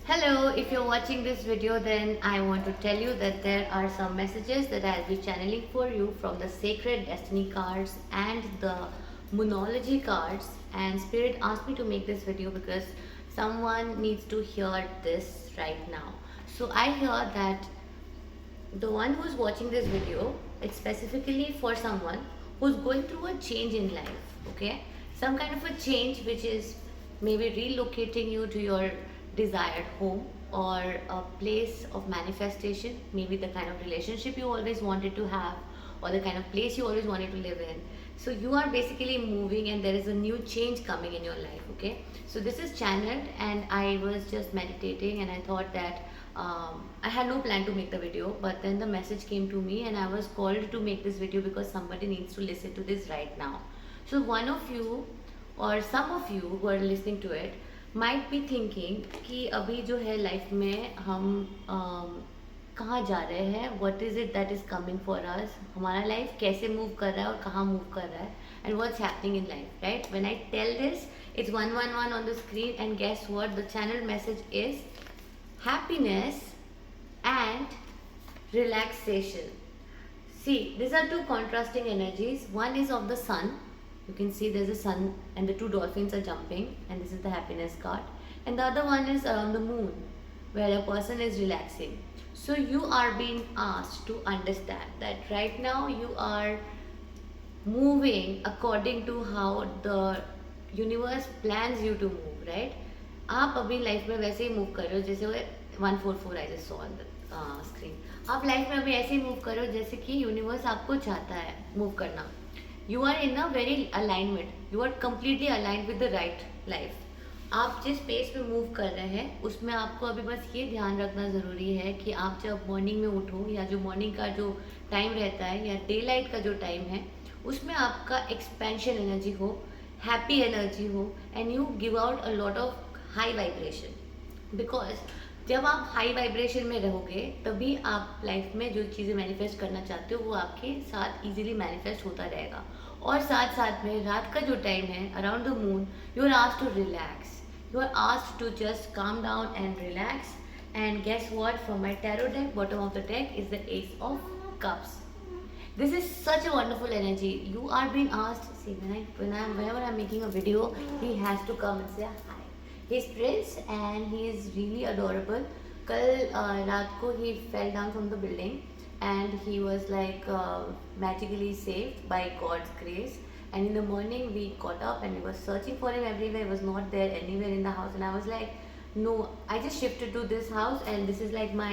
Hello, if you're watching this video, then I want to tell you that there are some messages that I'll be channeling for you from the Sacred Destiny cards and the Moonology cards. And Spirit asked me to make this video because someone needs to hear this right now. So I hear that the one who's watching this video, it's specifically for someone who's going through a change in life, okay? Some kind of a change which is maybe relocating you to your desired home or a place of manifestation, maybe the kind of relationship you always wanted to have or the kind of place you always wanted to live in. So you are basically moving and there is a new change coming in your life, okay? So this is channeled and I was just meditating and I thought that I had no plan to make the video, but then the message came to me and I was called to make this video because somebody needs to listen to this right now. So one of you or some of you who are listening to it might be thinking कि अभी जो है life में हम कहाँ जा रहे हैं, what is it that is coming for us, हमारा लाइफ कैसे मूव कर रहा है और कहाँ मूव कर रहा है, and what's happening in life, right? When I tell this, it's 111 on the screen, and guess what? The channel message is happiness and relaxation. See, these are two contrasting energies. One is of the sun. You can see there's a sun and the two dolphins are jumping, and this is the happiness card. And the other one is around the moon, where a person is relaxing. So you are being asked to understand that right now you are moving according to how the universe plans you to move, right? आप अभी life में वैसे ही move कर रहे हो जैसे वो 144 I just saw on the screen. आप लाइफ में अभी ऐसे ही मूव कर रहे हो जैसे कि यूनिवर्स आपको चाहता है मूव करना. You are in a very alignment, you are completely aligned with the right life. आप जिस स्पेस में मूव कर रहे हैं उसमें आपको अभी बस ये ध्यान रखना ज़रूरी है कि आप जब मॉर्निंग में उठो या जो मॉर्निंग का जो टाइम रहता है या डे लाइट का जो टाइम है उसमें आपका एक्सपेंशन एनर्जी हो, हैप्पी एनर्जी हो, and you give out a lot of high vibration. Because जब आप हाई वाइब्रेशन में रहोगे तभी आप लाइफ में जो चीज़ें मैनिफेस्ट करना चाहते हो वो आपके साथ इजीली मैनिफेस्ट होता रहेगा. और साथ साथ में रात का जो टाइम है around the moon, you are asked to relax, you are asked to just calm down and relax. And guess what, from my tarot deck bottom of the deck is the ace of cups. This is such a wonderful energy. You are being asked. See, whenever I'm making a video, he has to come and say hi. He's Prince and he is really adorable. कल रात को he fell down from the building and he was like magically saved by God's grace. And in the morning we caught up and we were searching for him everywhere. He was not there anywhere in the house and I was like, no, I just shifted to this house and this is like my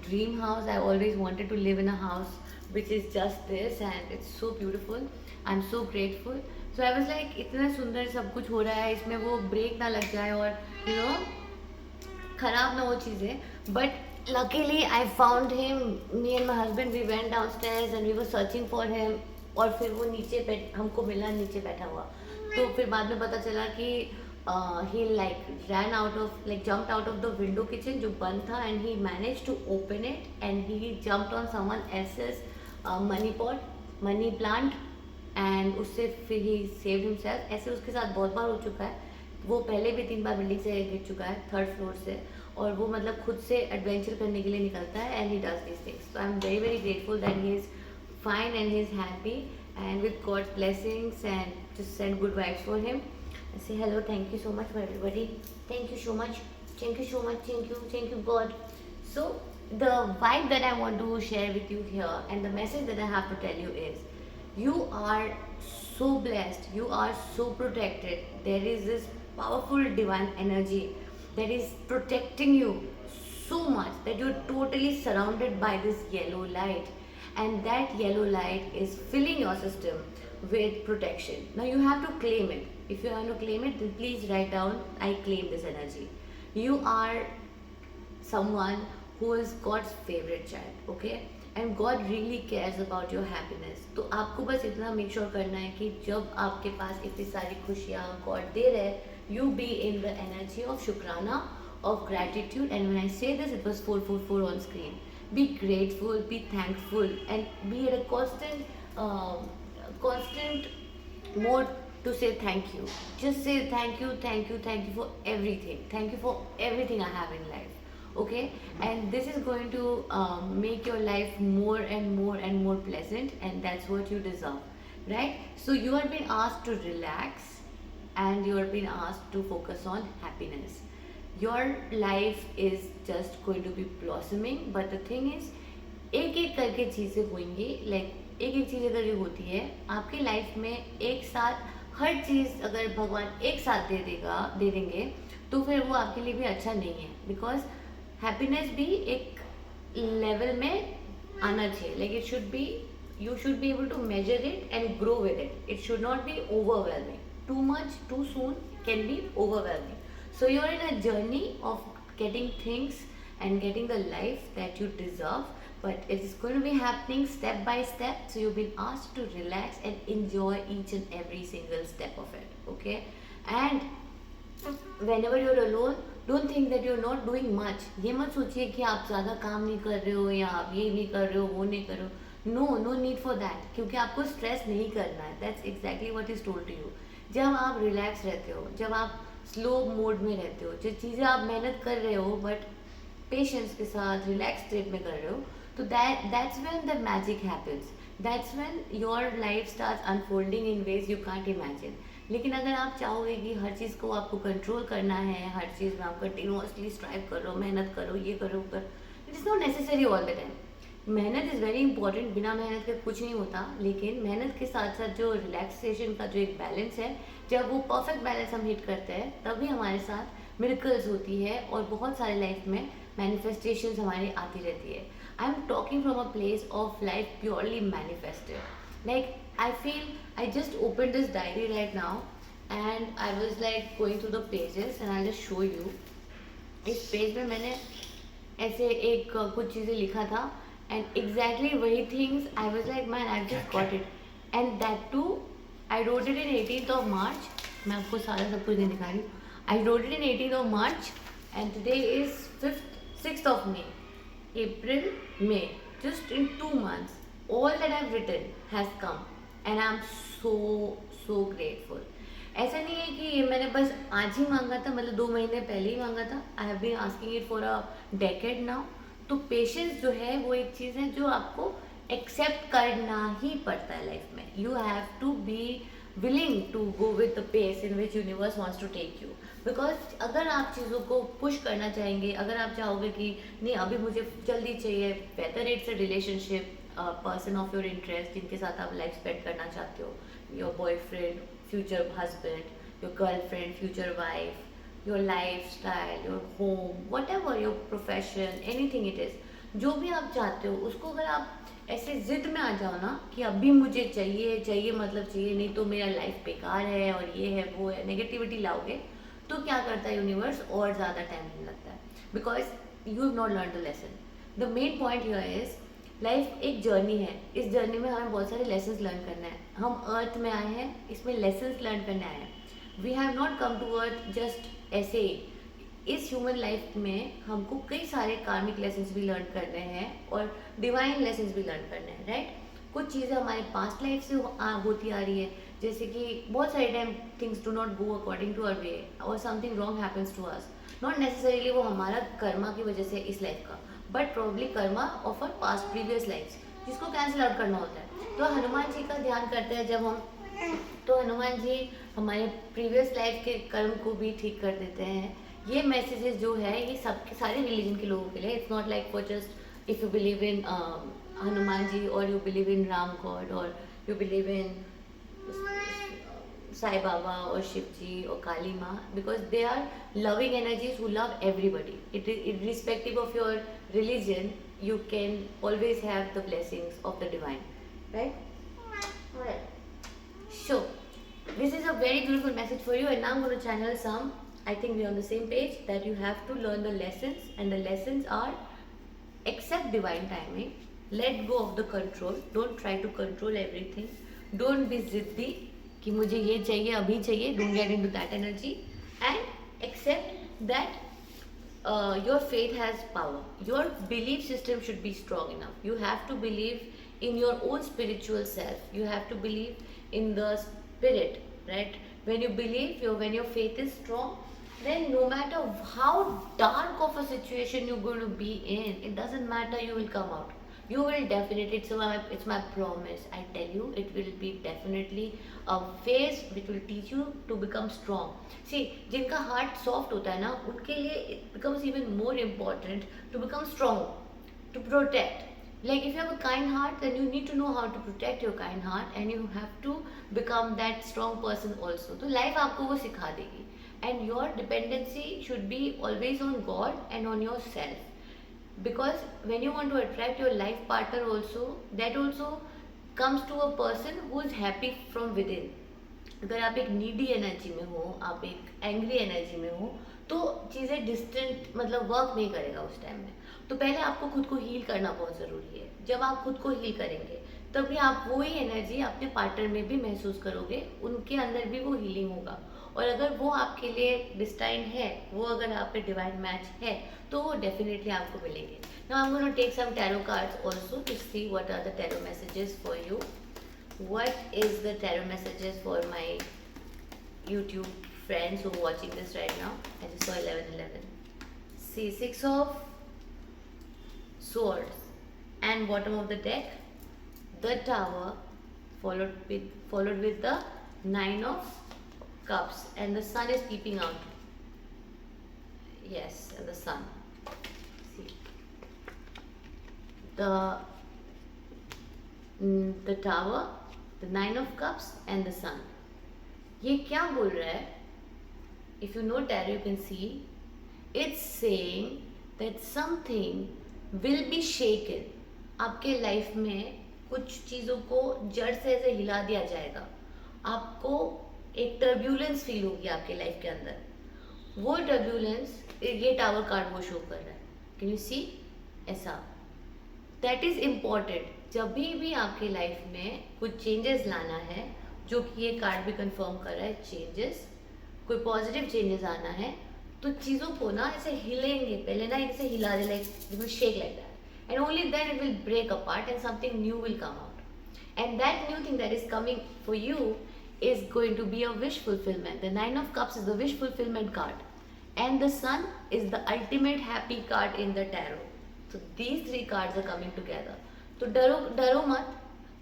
dream house. I always wanted to live in a house which is just this and it's so beautiful. I'm so grateful. So I was like, इतना सुंदर सब कुछ हो रहा है, इसमें वो break ना लग जाए और यू नो खराब ना हो चीज़ें. But luckily I found him. Me and my husband, we went downstairs and we were searching for him. और फिर वो नीचे हमको मिला नीचे बैठा हुआ. तो फिर बाद में पता चला कि he like ran out of like jumped out of the window kitchen जो बंद था and he managed to open it and he jumped on someone else's money plant and उससे फिर he saved himself. ऐसे उसके साथ बहुत बार हो चुका है. वो पहले भी 3 बार बिल्डिंग से गिर चुका है 3rd फ्लोर से. और वो मतलब खुद से एडवेंचर करने के लिए निकलता है and he does these things. So I'm very very grateful that he is fine and he is happy and with God's blessings, and just send good vibes for him. I say hello, thank you so much for everybody. Thank you so much. Thank you so much. Thank you God. So the vibe that I want to share with you here and the message that I have to tell you is, you are so blessed, you are so protected. There is this powerful divine energy that is protecting you so much that you're totally surrounded by this yellow light, and that yellow light is filling your system with protection. Now you have to claim it. If you want to claim it, then please write down, I claim this energy. You are someone who is God's favorite child, okay? And God really cares about your happiness. तो आपको बस इतना make sure करना है कि जब आपके पास इतनी सारी खुशियाँ God दे रहे, you be in the energy of शुक्राना, of gratitude. And when I say this, it was 444 on screen. Be grateful, be thankful, and be at a constant mode to say thank you. Just say thank you, thank you, thank you for everything. Thank you for everything I have in life. Okay, and this is going to make your life more and more and more pleasant, and that's what you deserve, right? So you are being asked to relax, and you are being asked to focus on happiness. Your life is just going to be blossoming, but the thing is, एक एक करके चीज़ें होंगी, like एक एक चीज़ें करके होती है आपकी लाइफ में। एक साथ हर चीज़ अगर भगवान एक साथ दे देंगे तो फिर वो आपके लिए भी अच्छा नहीं है, बिकॉज हैप्पीनेस भी एक लेवल में आना चाहिए। Like it should be, you should be able to measure it and grow with it. It should not be overwhelming. Too much too soon can be overwhelming. So you're in a journey of getting things and getting the life that you deserve, but it is going to be happening step by step. So you've been asked to relax and enjoy each and every single step of it. Okay, and whenever you're alone, don't think that you're not doing much. ये मत सोचिए कि आप ज़्यादा काम नहीं कर रहे हो या आप ये नहीं कर रहे हो, वो नहीं कर रहे हो। नो नीड फॉर दैट, क्योंकि आपको स्ट्रेस नहीं करना है। That's exactly what is told to you. जब आप रिलैक्स रहते हो, जब आप स्लो मोड में रहते हो, जो चीज़ें आप मेहनत कर रहे हो बट पेशेंस के साथ रिलैक्स स्टेट में कर रहे हो, तो that's when the magic happens. That's when your life starts unfolding in ways you can't imagine. लेकिन अगर आप चाहोगे कि हर चीज़ को आपको कंट्रोल करना है, हर चीज़ में आप कंटिन्यूसली स्ट्राइव करो, मेहनत करो, ये करो, it is not necessary all the time. मेहनत इज़ वेरी इंपॉर्टेंट, बिना मेहनत के कुछ नहीं होता। लेकिन मेहनत के साथ साथ जो रिलैक्सेशन का जो एक बैलेंस है, जब वो परफेक्ट बैलेंस हम हिट करते हैं तभी हमारे साथ मिरेकल्स होती है और बहुत सारे लाइफ में मैनिफेस्टेशंस हमारी आती रहती है। I am talking from a place of life purely manifested. Like I feel I just open this diary right now and I was like going through the pages and I just show you. इस page में मैंने ऐसे एक कुछ चीज़ें लिखा था and exactly वही things I was like man I've just got it, and that too I wrote it in 18th of March. मैं आपको सारा सब कुछ नहीं दिखा रही हूँ। I wrote it in 18th of March and today is 6th of May. April, May, just in 2 months all that I've written has come and I'm so grateful. ऐसा नहीं है कि ये मैंने बस आज ही मांगा था, मतलब 2 महीने पहले ही मांगा था। I have been asking it for a decade now. तो पेशेंस जो है वो एक चीज़ है जो आपको एक्सेप्ट करना ही पड़ता है लाइफ में। You have to be willing to go with the pace in which universe wants to take you. Because अगर आप चीज़ों को पुश करना चाहेंगे, अगर आप चाहोगे कि नहीं अभी मुझे जल्दी चाहिए, whether it's a relationship, person of your interest जिनके साथ आप लाइफ स्पेंड करना चाहते हो, your boyfriend, future husband, your girlfriend, future wife, your lifestyle, your home, whatever your profession, anything it is, जो भी आप चाहते हो उसको अगर आप ऐसे जिद में आ जाओ ना कि अभी मुझे चाहिए मतलब चाहिए, नहीं तो मेरा लाइफ बेकार है और ये है वो है, नेगेटिविटी लाओगे तो क्या करता है यूनिवर्स, और ज़्यादा टाइम नहीं लगता है। Because you have not learn the lesson. The main point here is life एक जर्नी है। इस जर्नी में हमें बहुत सारे लेसन्स लर्न करना है। हम अर्थ में आए हैं, इसमें लेसन्स लर्न करने आए हैं। We have not come to earth just ऐसे ही। इस ह्यूमन लाइफ में हमको कई सारे कार्मिक लेसन्स भी लर्न करने हैं और डिवाइन लेसन्स भी लर्न करने हैं, राइट। कुछ चीज़ें हमारे पास्ट लाइफ से होती आ रही है, जैसे कि बहुत सारे time things do not go according to our way और something wrong happens to us. Not necessarily वो हमारा कर्मा की वजह से इस लाइफ का, but probably karma of our past previous life जिसको कैंसिल आउट करना होता है। तो हनुमान जी का ध्यान करते हैं जब हम, तो हनुमान जी हमारे प्रीवियस लाइफ के कर्म को भी ठीक कर देते हैं। ये मैसेजेस जो है ये सब के सारे रिलीजन के लोगों के लिए। It's not like for just if you believe in Hanuman ji और you believe in Ram god और you believe in Sai Baba और शिव जी और Kali Maa, because they are loving energies who love everybody. It irrespective of your religion you can always have the blessings of the divine, right? Alright, so this is a very beautiful message for you, and now I'm going to channel some. I think we're on the same page that you have to learn the lessons, and the lessons are accept divine timing, let go of the control, don't try to control everything, don't be ziddy कि मुझे ये चाहिए अभी चाहिए, don't get into that energy, and accept that your faith has power. Your belief system should be strong enough. You have to believe in your own spiritual self. You have to believe in the spirit, right? when you believe, when your faith is strong, then no matter how dark of a situation you're going to be in, it doesn't matter, you will come out. You will definitely, it's my promise, I tell you, it will be definitely a phase which will teach you to become strong. See, जिनका heart soft होता है ना, उनके लिए it becomes even more important to become strong, to protect. Like if you have a kind heart, then you need to know how to protect your kind heart, and you have to become that strong person also. तो life आपको वो सिखा देगी. And your dependency should be always on God and on yourself. Because when you want to attract your life partner also, that also comes to a person who is happy from within. अगर आप एक needy energy में हो, आप एक angry energy में हो, तो चीज़ें डिस्टेंट मतलब वर्क नहीं करेगा उस टाइम में. तो पहले आपको खुद को हील करना बहुत ज़रूरी है. जब आप खुद को हील करेंगे तभी आप वही एनर्जी अपने पार्टनर में भी महसूस करोगे, उनके अंदर भी वो हीलिंग होगा. और अगर वो आपके लिए डिस्टाइंड है, वो अगर आप पे डिवाइन मैच है, तो वो डेफिनेटली आपको मिलेंगे. Now I am gonna take some tarot cards also to see what are the tarot messages for you. What is the tarot messages for my YouTube friends who are watching this right now? I just saw 1111. See, 6 of swords and bottom of the deck, the tower, followed with the 9 of cups, and the sun is peeping out. Yes, and the sun. See, the tower, the 9 of cups and the sun. ये क्या बोल रहा है? If you know tarot, you can see it's saying that something will be shaken. आपके life में कुछ चीज़ों को जड़ से ऐसे हिला दिया जाएगा. आपको एक टर्ब्यूलेंस फील होगी आपके लाइफ के अंदर. वो टर्ब्यूलेंस, ये टावर कार्ड वो शो कर रहा है. Can you see? ऐसा. That is important. जब भी आपके लाइफ में कुछ चेंजेस लाना है, जो कि ये कार्ड भी कंफर्म कर रहा है, चेंजेस, कोई पॉजिटिव चेंजेस आना है, तो चीज़ों को ना ऐसे हिलेंगे. पहले ना ऐसे हिला दे, like it will shake like that, and only then it will break apart and something new will come out. And that new thing that is coming for you is going to be a wish fulfillment. The 9 of cups is the wish fulfillment card, and the sun is the ultimate happy card in the tarot. So these 3 cards are coming together. तो डरो मत.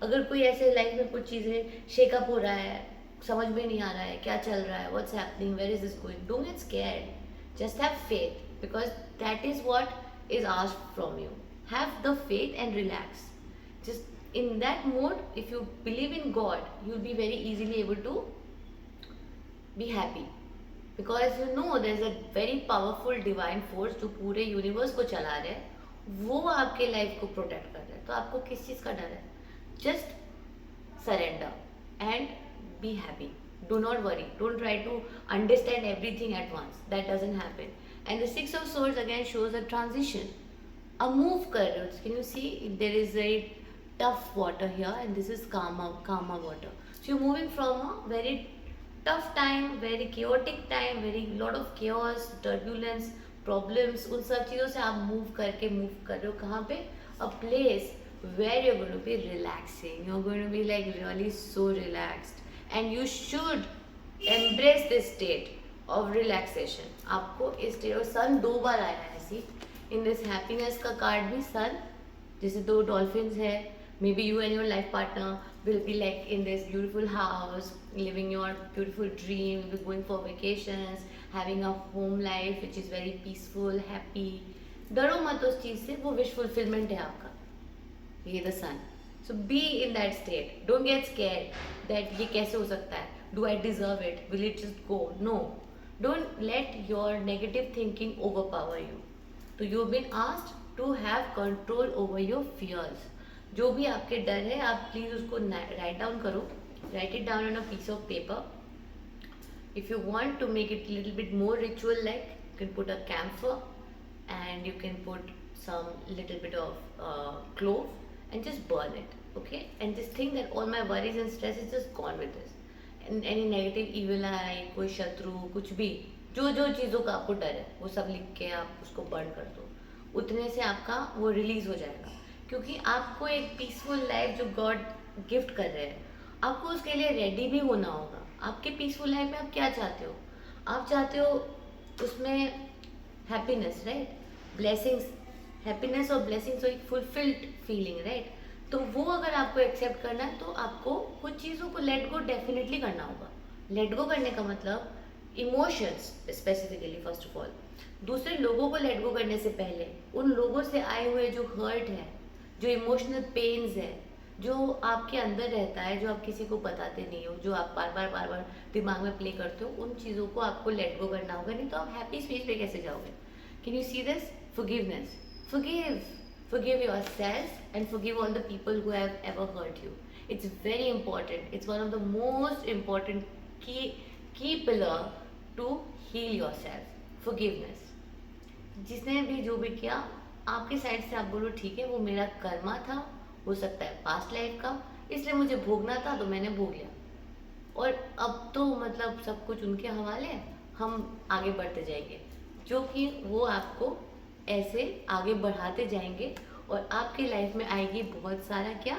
अगर कोई ऐसे life में कुछ चीज़ें shake up हो रहा है, समझ में नहीं आ रहा है क्या चल रहा है, what's happening, where is this going, don't get scared. Just have faith, because that is what is asked from you. Have the faith and relax. Just in that mode, if you believe in God, you'll be very easily able to be happy, because you know there's a very powerful divine force जो पूरे universe को चला रहे हैं, वो आपके life को protect कर रहे हैं. तो आपको किस चीज़ का डर है? Just surrender and be happy. Do not worry. Don't try to understand everything at once. That doesn't happen. And the 6 of swords again shows a transition, a move कर रहे हो. Can you see there is a tough water here, and this is calmer water. So you're moving from a very tough time, very chaotic time, very lot of chaos, turbulence, problems, उन सब चीज़ों से आप move कर रहे हो. कहाँ पे? A place where you're going to be relaxing. You're going to be like really so relaxed, and you should embrace this state of relaxation. आपको इस state, और सन 2 बार आया है. सी, in this happiness का कार्ड भी सन, जैसे 2 डॉल्फिन्स है. Maybe you and your life partner will be like in this beautiful house, living your beautiful dream, will be going for vacations, having a home life which is very peaceful, happy. डरो मत उस चीज़ से, वो wish fulfillment है आपका. ये the sun. So be in that state. Don't get scared that ये कैसे हो सकता है? Do I deserve it? Will it just go? No. Don't let your negative thinking overpower you. So you've been asked to have control over your fears. जो भी आपके डर है, आप प्लीज़ उसको राइट डाउन करो. Write it down on a piece of paper. If you want to make it little bit more ritual like, you can put a camphor and you can put some little bit of clove and just burn it. Okay, and just think that all my worries and stress is just gone with this. And any negative evil eye, कोई शत्रु, कुछ भी, जो चीज़ों का आपको डर है, वो सब लिख के आप उसको बर्न कर दो. उतने से आपका वो रिलीज हो जाएगा. क्योंकि आपको एक पीसफुल लाइफ जो गॉड गिफ्ट कर रहे हैं, आपको उसके लिए रेडी भी होना होगा. आपके पीसफुल लाइफ में आप क्या चाहते हो? आप चाहते हो उसमें हैप्पीनेस, राइट? ब्लेसिंग्स, हैप्पीनेस और ब्लेसिंग्स और एक फुलफिल्ड फीलिंग, राइट? तो वो अगर आपको एक्सेप्ट करना है तो आपको कुछ चीज़ों को लेट गो डेफिनेटली करना होगा। लेट गो करने का मतलब emotions specifically, first of all. दूसरे लोगों को लेट गो करने से पहले उन लोगों से आए हुए जो हर्ट है, जो इमोशनल पेन्स है, जो आपके अंदर रहता है, जो आप किसी को बताते नहीं हो, जो आप बार बार दिमाग में प्ले करते हो, उन चीज़ों को आपको लेट गो करना होगा, नहीं तो आप हैप्पी स्पेस पे कैसे जाओगे? Can you see this? Forgiveness, forgive yourself and forgive all the people who have ever hurt you. It's very important. It's one of the most important key pillar to heal yourself. Forgiveness. जिसने भी जो भी किया आपके side से, आप बोलो ठीक है वो मेरा कर्मा था, हो सकता है पास्ट लाइफ का, इसलिए मुझे भोगना था तो मैंने भोग लिया, और अब तो मतलब सब कुछ उनके हवाले है, हम आगे बढ़ते जाएंगे, जो कि वो आपको ऐसे आगे बढ़ाते जाएंगे और आपकी लाइफ में आएगी बहुत सारा क्या,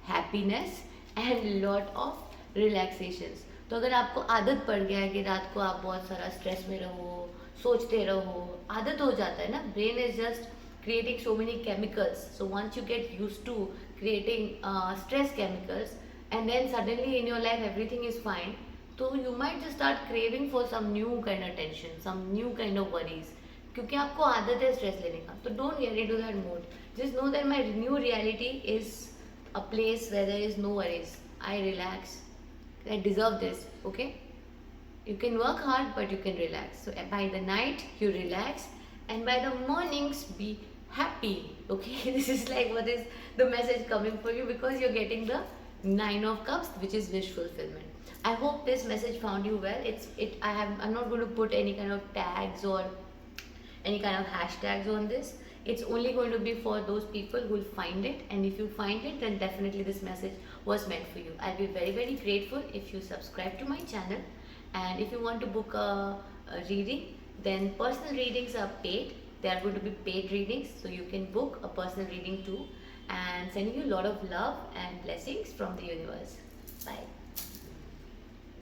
happiness and lot of relaxations. तो अगर आपको आदत पड़ गया है कि रात को आप बहुत सारा स्ट्रेस में रहो, सोचते रहो, आदत हो जाता है ना, brain is just creating so many chemicals. So once you get used to creating stress chemicals, and then suddenly in your life everything is fine, so you might just start craving for some new kind of tension, some new kind of worries, क्योंकि आपको आदत है stress लेने का। तो don't get into that mode, just know that my new reality is a place where there is no worries, I relax, I deserve this, okay? You can work hard, but you can relax. So by the night, you relax, and by the mornings, be happy, okay? This is like what is the message coming for you, because you're getting the 9 of Cups, which is wish fulfillment. I hope this message found you well. I'm not going to put any kind of tags or any kind of hashtags on this. It's only going to be for those people who will find it, and if you find it, then definitely this message was meant for you. I'll be very, very grateful if you subscribe to my channel, and if you want to book a reading, then personal readings are paid. They are going to be paid readings, so you can book a personal reading too. And sending you a lot of love and blessings from the universe. Bye.